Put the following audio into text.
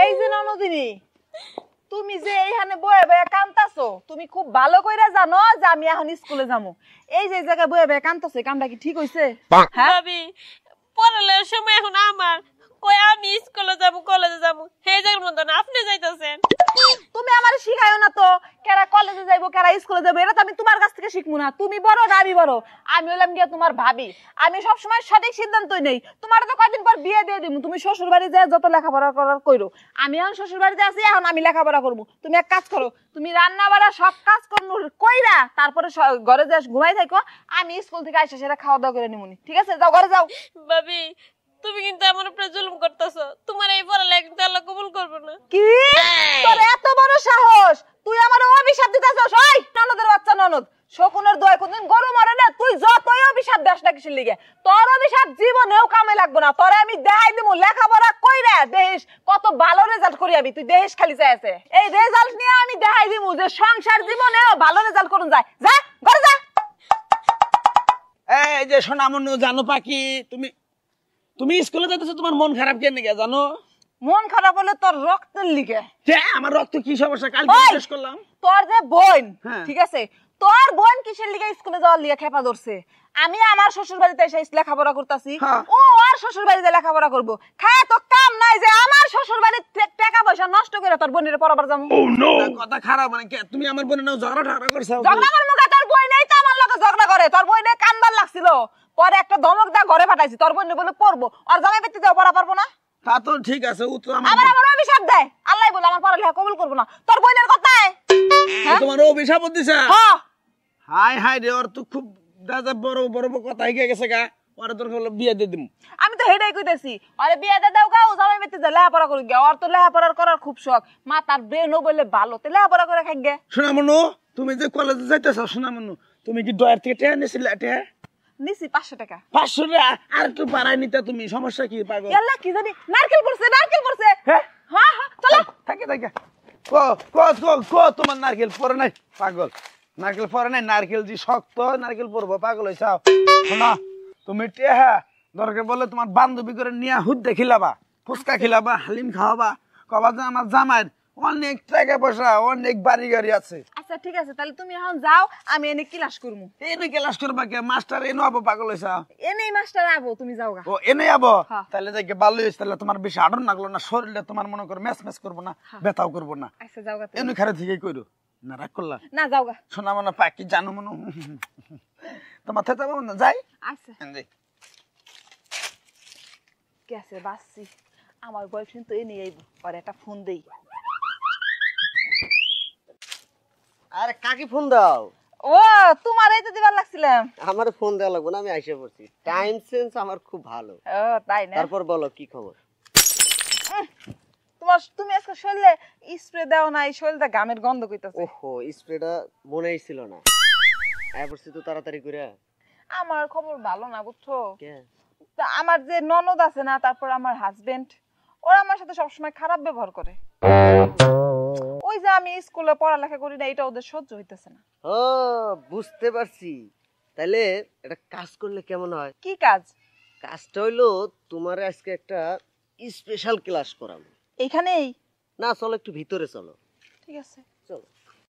এই যে ননদিনী, তুমি যে এইখানে বয়ে বয়ে কান্তাছো, তুমি খুব ভালো কইরা জানো যে আমি এখন স্কুলে যাবো। এই যে জায়গায় বয়ে বয়ে কান্তাছো, কামটা কি ঠিক হইছে? হ্যাঁ ভাবি, পড়ালের সময় এখন আমার, কই আমি স্কুলে যাবো কলেজে যাবো, সেই জায়গার মতো না আপনি যাইতেছেন। তুমি আমারে শিখায়ও না তো, কেরা কলেজে যাইবো কেরা স্কুলে যাবো, এটা তো আমি তোমার কাছ থেকে শিখবো না। তুমি বড় না আমি বড়? আমি হলাম গিয়া তোমার ভাবি, আমি সবসময় সঠিক সিদ্ধান্তই নেই। তোমার তো কয়দিন পর বিয়ে দিয়ে দিব, তুমি শ্বশুর বাড়ি যায় যত লেখাপড়া করার কইরো। আমি এখন শ্বশুর বাড়িতে আছি, এখন আমি লেখাপড়া করবো। তুমি এক কাজ করো, তুমি রান্না বাড়া সব কাজ কইরা তারপরে ঘরে যা ঘুমাই থাকো, আমি স্কুল থেকে আইসা সেটা খাওয়া দাওয়া করে নিমুনি। ঠিক আছে, যাও ঘরে যাও। ভাবি, তুমি কিন্তু আমার উপরে জুলুম করতেছো, তোমার এই পড়ালেখা কিন্তু আল্লাহ কবুল করবে না। কি তোর এত বড় সাহস, তুই আমার অভিশাপ দিতেছস? ওই ননদের বাচ্চা ননদ, শকুনের দোয়া কোনদিন গরু মরে না। তুই যতই অভিশাপ দেস না কিসের লিগে, তোর অভিশাপ জীবনেও কামে লাগবে না। তোরে আমি দেখাই দিমু লেখাপড়া কইরা দেখিস কত ভালো রেজাল্ট করি আমি, তুই দেখিস খালি চাইছে। এই রেজাল্ট নিয়ে আমি দেখাই দিমু যে সংসার জীবনেও ভালো রেজাল্ট করুন যায়। যা ঘরে যা। এই যে সোনামনু জানো পাখি, তুমি তুমি স্কুলে যাইতেছো, তোমার মন খারাপ কেন গিয়া জানো? মন খারাপ হলে তোর রক্তের লিগে। আমার রক্ত কি সমস্যা? কালকে শেষ করলাম। তোর যে বোন, হ্যাঁ। ঠিক আছে, তোর বোন কিসের লিগে স্কুলে যাওয়ার লিগে খেপা ধরছে? আমি আমার শ্বশুর বাড়িতে এসে লেখাপড়া করতেছি, হ্যাঁ। ও আর শ্বশুর বাড়িতে লেখাপড়া করবো। খায় তো কাম নাই যে আমার শ্বশুর বাড়ির টাকা পয়সা নষ্ট করে তোর বোনের পড়াবার যাবো। কথা খারাপ মানে কি? তুমি আমার বোনের নাও ঝগড়া ঠাগড়া করছো? ঝগড়া করবো কা? তোর বই নেই তো আমার লগে ঝগড়া করে? তোর বই নেই কানবার লাগছিল, পরে একটা ধমক দা ঘরে পাঠাইছি। তোর বোন বলে পড়বো, আর জামাই পেতে যাও পড়া পারবো না। তা তো ঠিক আছে, ও তো আমার আমার অভিশাপ দেয়, আল্লাহ বলে আমার পড়ালেখা কবুল করবো না। তোর বোনের কথায় তোমার অভিশাপ দিছে। হ্যাঁ হাই হাই রে, ওর তো খুব দাদা বড় বড় কথা হয়ে গেছে গা। ওরে তোর বিয়ে দিয়ে দিম। আমি তো হেডাই কইতেছি, আরে বিয়ে দে দাও গাও, জামাই পেতে যা লেখাপড়া করি গে। ওর তো লেখাপড়ার করার খুব শখ, মা তার ব্রেনও বলে ভালো, তো লেখাপড়া করে খাই গে। সোনামনু, তুমি যে কলেজে যাইতেছ, সোনামনু তুমি কি ডয়ার থেকে টেয়া নিয়েছিলে? টেয়া নিছি 500 টাকা। 500 টাকা আর একটু বাড়াই নিতে তুমি, সমস্যা কি? পাগল আল্লাহ কি জানি নারকেল পড়ছে, নারকেল পড়ছে। হ্যাঁ হ্যাঁ হ্যাঁ চলো। থাকে থাকে কো কো কো কো তোমার নারকেল পরে নাই? পাগল, নারকেল পরে নাই? নারকেল যে শক্ত, নারকেল পরবো? পাগল হইছাও। শোনা, তুমি টেহা দরকার বলে তোমার বান্ধবী করে নিয়ে হুদ্দে খিলাবা, ফুচকা খিলাবা, হালিম খাওয়াবা, কবা যে আমার জামাইয়ের অনেক টাকা পয়সা, অনেক বাড়ি গাড়ি আছে। আচ্ছা ঠিক আছে, তাহলে তুমি এখন যাও, আমি এনে ক্লাস করবো। এনে ক্লাস করবা কে? মাস্টার এনে আবো? পাগল হইছা? এনেই মাস্টার আবো, তুমি যাও গা। ও এনে আবো? হ্যাঁ। তাহলে যাকে ভালো হয়েছে, তাহলে তোমার বেশি আডর লাগলো না, শরীরটা তোমার মনে করো ম্যাচ ম্যাচ করবো না, ব্যথাও করবো না। আচ্ছা যাও গা তুমি। এনে খারে থেকে কইরো না, রাগ করলা না যাও গা। শোনা মনে পাখি জানো মনে তোমার থেতে যাবো না, যাই আচ্ছা গেছে বাসছি, আমার বয়ফ্রেন্ড তো এনে আইব, আর একটা ফোন দেই। আরে কাকে ফোন দাও? ও তোমারই তো দিবার লাগছিলাম। আমার ফোন দেওয়া লাগবে না, আমি আইসা পড়ছি। টাইম সেন্স আমার খুব ভালো। ও তাই না? তারপর বলো কি খবর? তুমি আজকে শরীরে স্প্রে দাও না, এই শরীরটা গামের গন্ধ কইতাছে। ওহো, স্প্রেটা মনেই ছিল না। আয় পড়ছি তো তাড়াতাড়ি করে। আমার খবর ভালো না বুঝছো? কে? তা আমার যে ননদ আছে না, তারপর আমার হাজবেন্ড, ওরা আমার সাথে সবসময় খারাপ ব্যবহার করে। ওই যে আমি স্কুলে পড়ালেখা করি না, এটা ওদের সহ্য হইতেছে না। ও বুঝতে পারছি। তাইলে এটা কাজ করলে কেমন হয়? কি কাজ? কাজটা হইলো তোমার আজকে একটা স্পেশাল ক্লাস করাবো। এইখানেই? না চলো একটু ভিতরে চলো। ঠিক আছে।